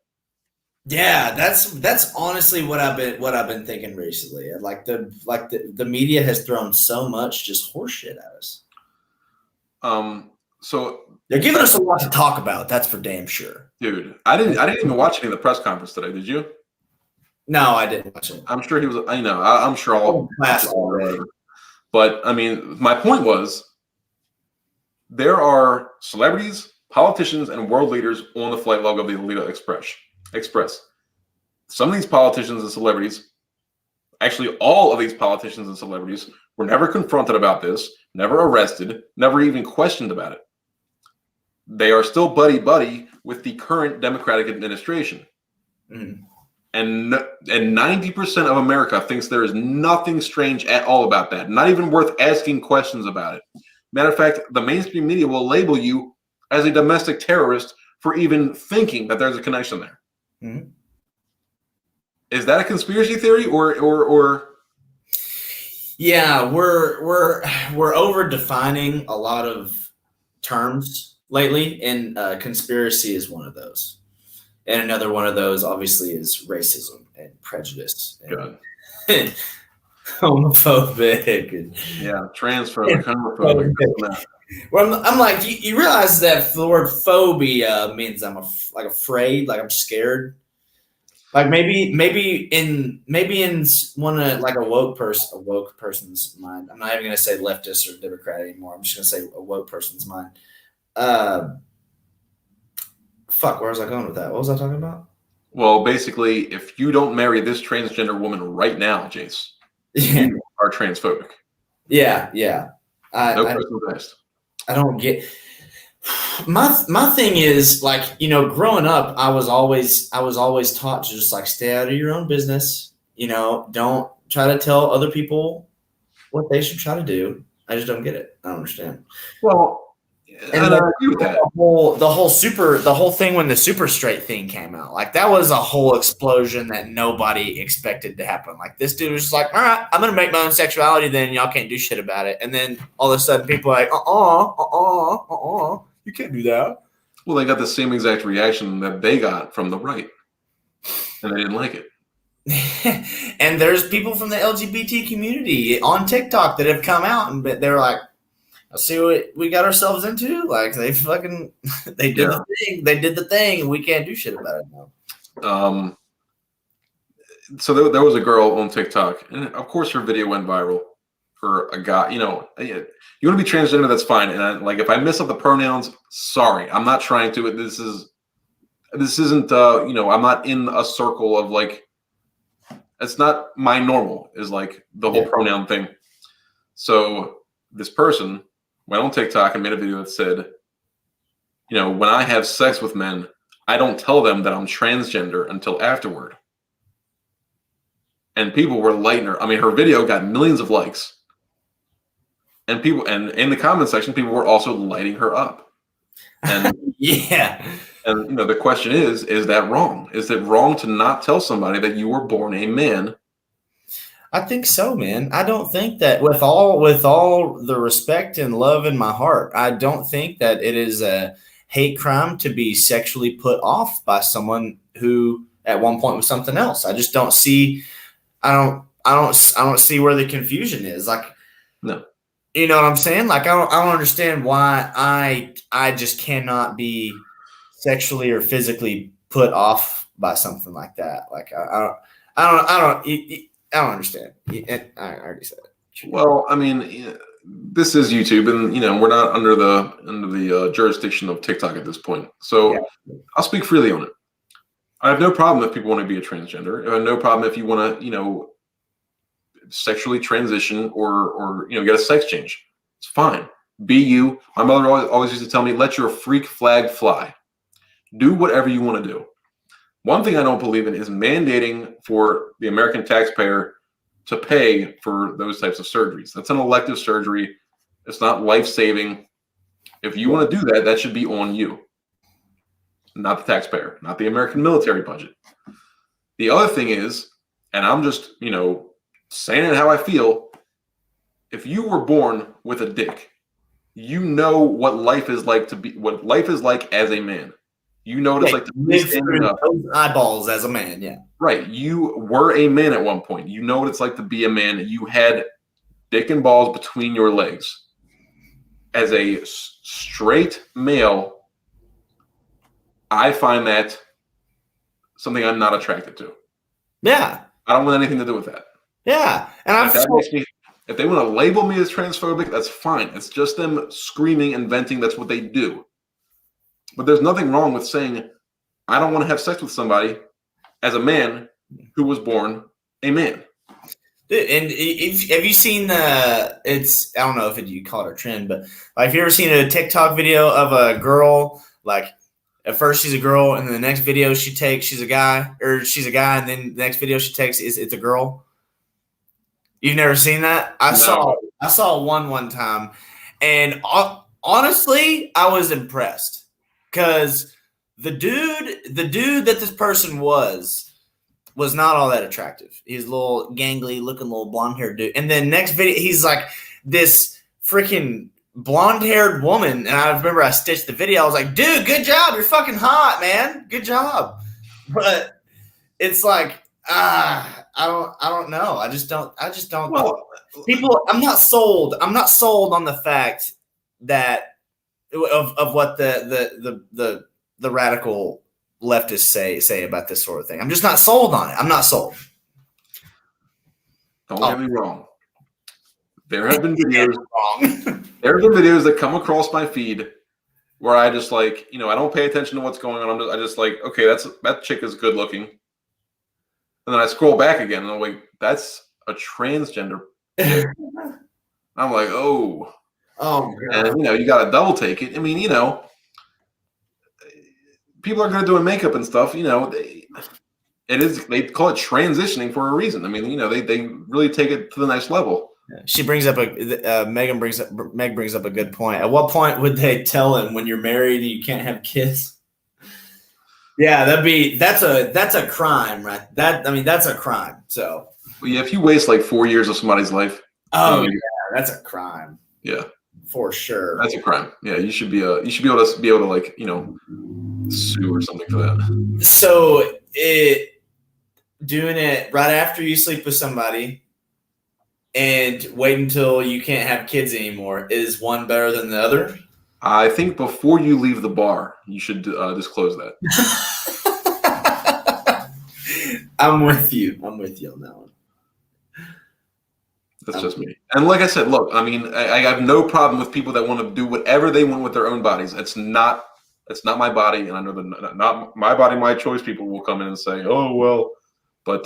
Yeah, that's honestly what I've been thinking recently. Like the media has thrown so much just horseshit at us. So they're giving us a lot to talk about. That's for damn sure. Dude, I didn't even watch any of the press conference today. Did you? No, I didn't watch it. I'm sure he was. I'm sure all. But I mean, my point was, there are celebrities, politicians, and world leaders on the flight log of the Lolita Express. Some of these politicians and celebrities, actually all of these politicians and celebrities, were never confronted about this, never arrested, never even questioned about it. They are still buddy-buddy with the current Democratic administration. Mm. And 90% of America thinks there is nothing strange at all about that. Not even worth asking questions about it. Matter of fact, the mainstream media will label you as a domestic terrorist for even thinking that there's a connection there. Mm-hmm. Is that a conspiracy theory or? Yeah, we're over defining a lot of terms lately, and conspiracy is one of those. And another one of those, obviously, is racism and prejudice and homophobic. And, yeah, transphobic, homophobic. Well, I'm like, you realize that the word phobia means I'm afraid, like I'm scared. Like maybe in one of like a woke person's mind. I'm not even gonna say leftist or Democrat anymore. I'm just gonna say a woke person's mind. Fuck, where was I going with that? What was I talking about? Well, basically, if you don't marry this transgender woman right now, Jace, Yeah, you are transphobic. yeah. No questions asked. I don't get my thing is like, growing up, I was always taught to just like stay out of your own business. Don't try to tell other people what they should try to do. I just don't get it. I don't understand. Well, and I agree with that. The whole thing when the super straight thing came out, like that was a whole explosion that nobody expected to happen. Like this dude was just like, all right, I'm gonna make my own sexuality, then y'all can't do shit about it. And then all of a sudden people are like, you can't do that. Well, they got the same exact reaction that they got from the right, and they didn't like it. And there's people from the LGBT community on TikTok that have come out and they're like, I see what we got ourselves into. Like they did the thing. They did the thing, and we can't do shit about it now. So there was a girl on TikTok, and of course her video went viral for a guy. You want to be transgender, that's fine. And if I mess up the pronouns, sorry, I'm not trying to. This isn't. I'm not in a circle of like. It's not my normal. Is like the whole pronoun thing. So this person went on TikTok and made a video that said, when I have sex with men, I don't tell them that I'm transgender until afterward. And people were lighting her. I mean, her video got millions of likes. And in the comment section, people were also lighting her up. And yeah. And the question is that wrong? Is it wrong to not tell somebody that you were born a man? I think so, man. I don't think that with all the respect and love in my heart, I don't think that it is a hate crime to be sexually put off by someone who at one point was something else. I just don't see. I don't see where the confusion is. Like, no, you know what I'm saying? Like, I don't understand why I just cannot be sexually or physically put off by something like that. Like, I don't understand. I already said it. Well, I mean, this is YouTube, and we're not under the jurisdiction of TikTok at this point. So I'll speak freely on it. I have no problem if people want to be a transgender. I have no problem if you want to, sexually transition or get a sex change. It's fine. Be you. My mother always used to tell me, let your freak flag fly. Do whatever you want to do. One thing I don't believe in is mandating for the American taxpayer to pay for those types of surgeries. That's an elective surgery. It's not life-saving. If you want to do that, that should be on you, not the taxpayer, not the American military budget. The other thing is, and I'm just, saying it how I feel, if you were born with a dick, you know what life is like as a man. You know what it's like to be standing up. Those eyeballs as a man, yeah. Right. You were a man at one point. You know what it's like to be a man. You had dick and balls between your legs. As a straight male, I find that something I'm not attracted to. Yeah. I don't want anything to do with that. Yeah. And if they want to label me as transphobic, that's fine. It's just them screaming and venting. That's what they do. But there's nothing wrong with saying, I don't want to have sex with somebody as a man who was born a man. And have you seen I don't know if you call it a trend, but have you ever seen a TikTok video of a girl, like at first she's a girl and then the next video she takes, she's a guy, and then the next video she takes it's a girl? You've never seen that? I saw one time, and honestly, I was impressed. Because the dude that this person was not all that attractive. He's a little gangly looking little blonde haired dude. And then next video, he's like this freaking blonde haired woman. And I remember I stitched the video. I was like, dude, good job. You're fucking hot, man. Good job. But it's like, I don't know. I just don't. Well, people, I'm not sold on the fact that of what the radical leftists say about this sort of thing. I'm just not sold on it. I'm not sold. Don't get me wrong. There have been videos. Wrong. There have been videos that come across my feed where I just like, I don't pay attention to what's going on. I just like, okay, that chick is good looking. And then I scroll back again and I'm like, that's a transgender chick. I'm like, oh. Oh, God. And you got to double take it. I mean, people are good at doing makeup and stuff. They call it transitioning for a reason. I mean, they really take it to the next level. She brings up Meg brings up a good point. At what point would they tell him when you're married you can't have kids? Yeah, that's a crime, right? That's a crime. So well, yeah, if you waste like 4 years of somebody's life, yeah, that's a crime. Yeah, for sure. That's a crime. Yeah, you should be able to like sue or something for that. So doing it right after you sleep with somebody and wait until you can't have kids anymore, is one better than the other? I think before you leave the bar, you should disclose that. I'm with you on that one. That's just me. And like I said, look, I mean, I have no problem with people that want to do whatever they want with their own bodies. It's not my body, and I know that not my body, my choice. People will come in and say, "Oh well," but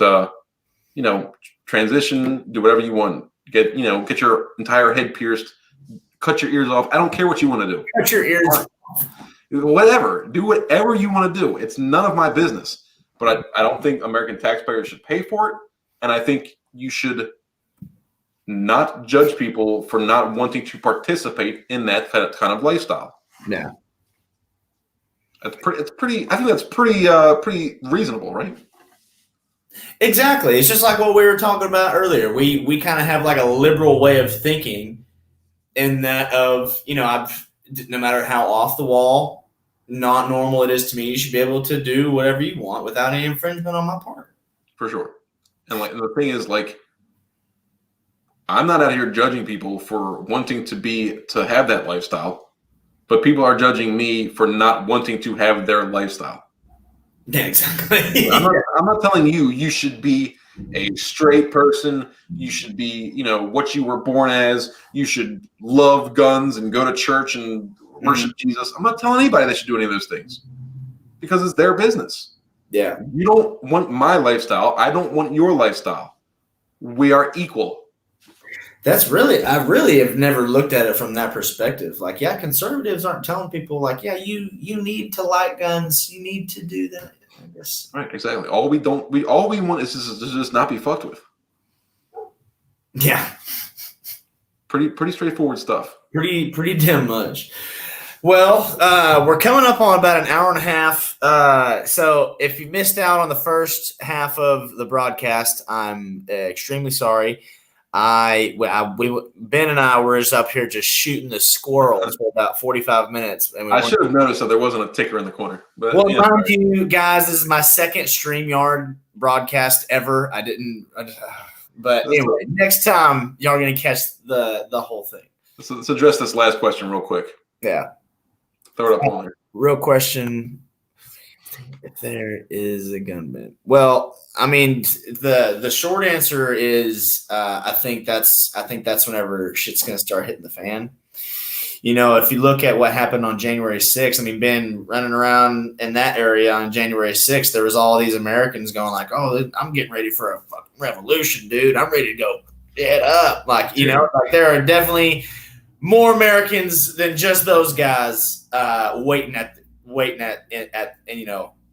transition, do whatever you want. Get your entire head pierced, cut your ears off. I don't care what you want to do. Cut your ears off. Whatever. Do whatever you want to do. It's none of my business. But I don't think American taxpayers should pay for it, and I think you should not judge people for not wanting to participate in that kind of lifestyle. Yeah. It's pretty. I think that's pretty reasonable, right? Exactly. It's just like what we were talking about earlier. We kind of have like a liberal way of thinking, in that of I've no matter how off the wall, not normal it is to me, you should be able to do whatever you want without any infringement on my part. For sure. And the thing is, like, I'm not out here judging people for wanting to have that lifestyle, but people are judging me for not wanting to have their lifestyle. Yeah, exactly. I'm not telling you should be a straight person. You should be, what you were born as. You should love guns and go to church and worship Jesus. I'm not telling anybody they should do any of those things because it's their business. Yeah. You don't want my lifestyle. I don't want your lifestyle. We are equal. I really have never looked at it from that perspective. Like, yeah, conservatives aren't telling people like, yeah, you need to like guns. You need to do that. I guess. Right. Exactly. All we want is to just not be fucked with. Yeah. Pretty straightforward stuff. Pretty damn much. Well, we're coming up on about an hour and a half. So if you missed out on the first half of the broadcast, I'm extremely sorry. Ben and I were just up here just shooting the squirrels for about 45 minutes. And I should have noticed that there wasn't a ticker in the corner. But mind you guys, this is my second StreamYard broadcast ever. But anyway, next time y'all are gonna catch the whole thing. So let's address this last question real quick. Yeah. Throw it up on there. Real question. If there is a gunman. Well, I mean, the short answer is I think that's whenever shit's gonna start hitting the fan. If you look at what happened on January 6th, I mean, Ben running around in that area on January 6th, there was all these Americans going like, "Oh, I'm getting ready for a fucking revolution, dude. I'm ready to go head up." Like, like there are definitely more Americans than just those guys waiting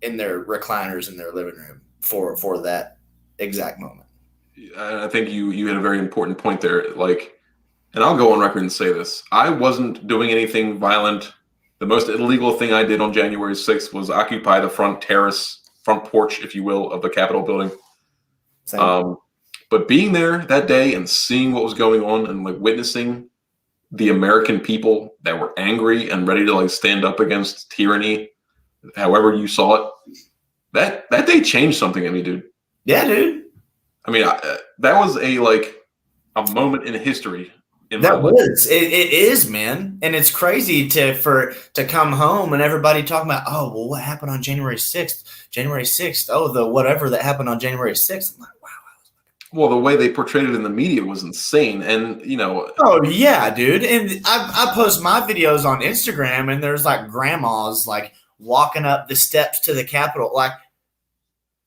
in their recliners in their living room for that exact moment. I think you had a very important point there. Like, and I'll go on record and say this: I wasn't doing anything violent. The most illegal thing I did on January 6th was occupy the front porch, if you will, of the Capitol building. But being there that day and seeing what was going on and like witnessing the American people that were angry and ready to like stand up against tyranny, however you saw it, that day changed something in me, dude. Yeah, dude. I mean, that was a moment in history in my That life. was it is, man, and it's crazy to come home and everybody talking about, oh well, what happened on January 6th? January 6th, oh the whatever that happened on January 6th. I'm like, wow. Well, the way they portrayed it in the media was insane, and Oh yeah, dude. And I post my videos on Instagram, and there's like grandmas like walking up the steps to the Capitol, like,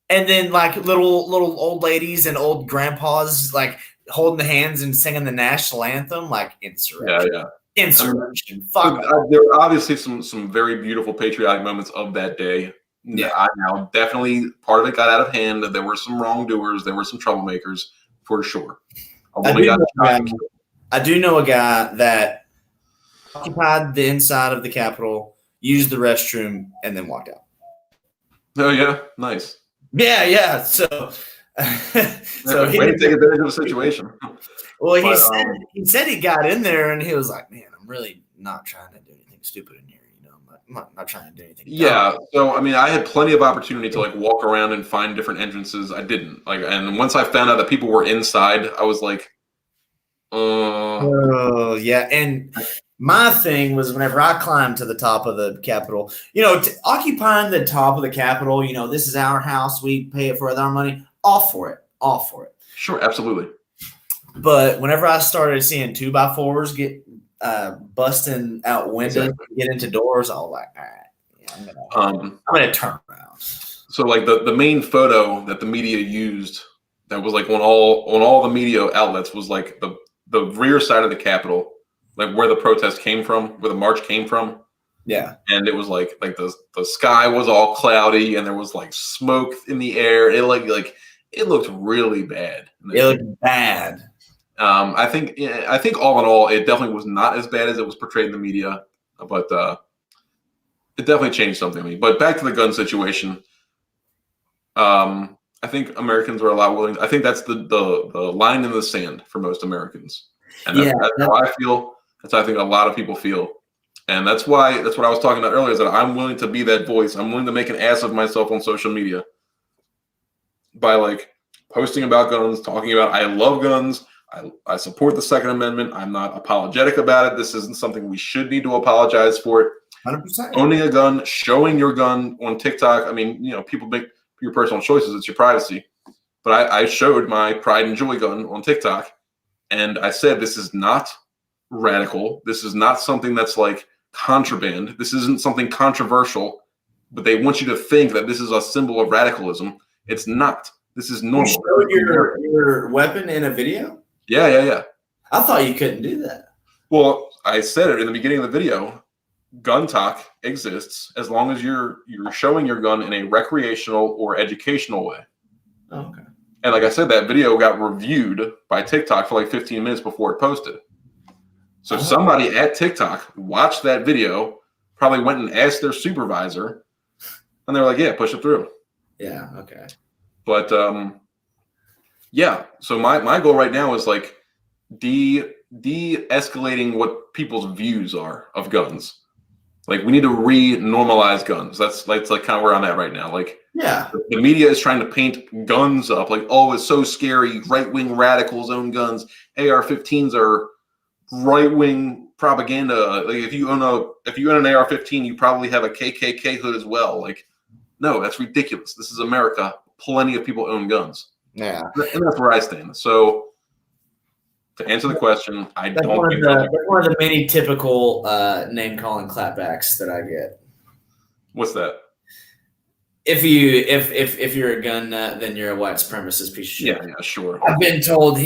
and then like little old ladies and old grandpas like holding the hands and singing the national anthem, like insurrection, yeah. insurrection. Fuck. There were obviously some very beautiful patriotic moments of that day. Yeah. Now definitely part of it got out of hand. There were some wrongdoers. There were some troublemakers for sure. I do know a guy that occupied the inside of the Capitol, used the restroom, and then walked out. Oh yeah, nice. Yeah. So he Way to didn't take advantage of the situation. Well, But, he said he got in there and he was like, "Man, I'm really not trying to do anything stupid in here. I'm not trying to do anything." Yeah. So I mean, I had plenty of opportunity to like walk around and find different entrances. I didn't and once I found out that people were inside, I was like, Oh yeah, and my thing was whenever I climbed to the top of the Capitol, occupying the top of the Capitol, this is our house. We pay it for our money. All for it. Sure, absolutely. But whenever I started seeing 2x4s get busting out windows, get into doors, I was like, all right, I'm gonna turn around. So like the main photo that the media used that was like on all the media outlets was like the rear side of the Capitol, like where the protest came from, where the march came from. Yeah. And it was like the sky was all cloudy and there was like smoke in the air. It it looked really bad. It looked bad. I think all in all, it definitely was not as bad as it was portrayed in the media, but it definitely changed something to me. But back to the gun situation. I think Americans are a lot willing. I think that's the line in the sand for most Americans, and that's how I feel. That's how I think a lot of people feel, and that's what I was talking about earlier. Is that I'm willing to be that voice. I'm willing to make an ass of myself on social media by like posting about guns, talking about I love guns. I support the Second Amendment. I'm not apologetic about it. This isn't something we should need to apologize for it. 100%. Owning a gun, showing your gun on TikTok. I mean, people make your personal choices. It's your privacy. But I showed my Pride and Joy gun on TikTok, and I said, this is not radical. This is not something that's like contraband. This isn't something controversial, but they want you to think that this is a symbol of radicalism. It's not. This is normal. You showed your weapon in a video? Yeah. I thought you couldn't do that. Well, I said it in the beginning of the video. Gun talk exists as long as you're showing your gun in a recreational or educational way. Oh, okay. And like I said, that video got reviewed by TikTok for like 15 minutes before it posted. So somebody at TikTok watched that video, probably went and asked their supervisor, and they're like, yeah, push it through. Yeah, okay. But yeah, so my goal right now is like de-escalating what people's views are of guns. Like we need to re-normalize guns. That's like kind of where I'm at right now. Like, yeah, the media is trying to paint guns up like, oh, it's so scary. Right-wing radicals own guns. AR-15s are right-wing propaganda. Like if you own an AR-15, you probably have a KKK hood as well. Like, no, that's ridiculous. This is America. Plenty of people own guns. Yeah, and that's where I stand. So, to answer the question, that's one of the many typical name calling clapbacks that I get. What's that? If you're a gun nut, then you're a white supremacist piece of shit. Yeah, sure. I've been told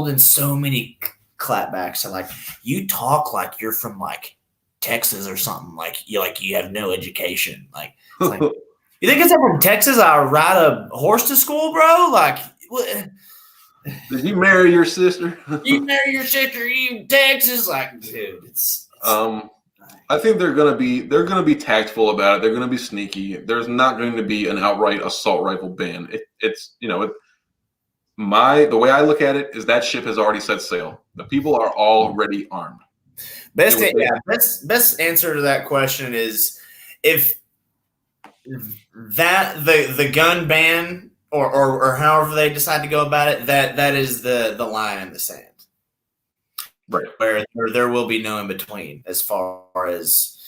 in so many clapbacks, I'm like, you talk like you're from like Texas or something. Like you have no education. Like, it's like you think 'cause I'm from Texas, I ride a horse to school, bro? Like, what? Did you marry your sister? You marry your sister, you Texas? Like, dude, it's I think they're gonna be tactful about it. They're gonna be sneaky. There's not going to be an outright assault rifle ban. The way I look at it is that ship has already set sail. The people are already armed. Best answer to that question is if that the gun ban or however they decide to go about it, that is the line in the sand. Right. where there will be no in between as far as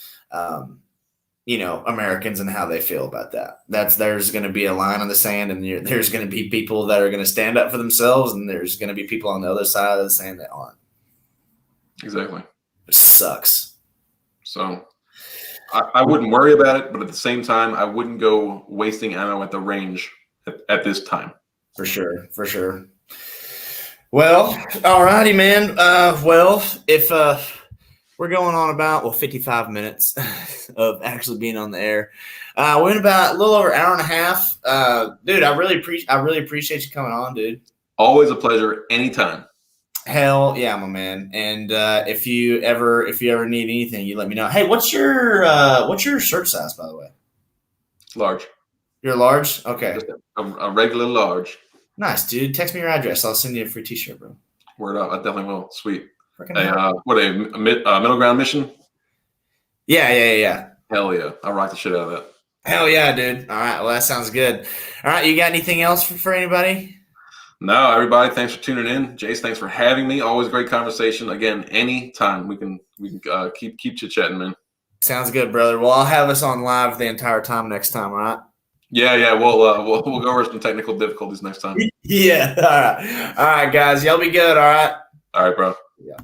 Americans and how they feel about that. There's going to be a line in the sand, and there's going to be people that are going to stand up for themselves, and there's going to be people on the other side of the sand that aren't. Exactly. It sucks. So I wouldn't worry about it, but at the same time, I wouldn't go wasting ammo at the range at this time. For sure. Well, all righty, man. If we're going on about 55 minutes of actually being on the air, we're in about a little over an hour and a half. Dude, I really appreciate you coming on, dude. Always a pleasure, anytime. Hell yeah, my man. And if you ever need anything, you let me know. Hey, what's your shirt size, by the way? Large. You're large? Okay. Just a regular large. Nice, dude. Text me your address. I'll send you a free t-shirt, bro. Word up. I definitely will. Sweet. Freaking Middle ground mission? Yeah. Hell yeah. I'll rock the shit out of that. Hell yeah, dude. All right. Well, that sounds good. All right. You got anything else for anybody? No, everybody, thanks for tuning in. Jace, thanks for having me. Always great conversation. Again, anytime we can keep chit-chatting, man. Sounds good, brother. Well, I'll have us on live the entire time next time, all right? Yeah. We'll go over some technical difficulties next time. Yeah. All right, guys. Y'all be good, all right? All right, bro. Yeah.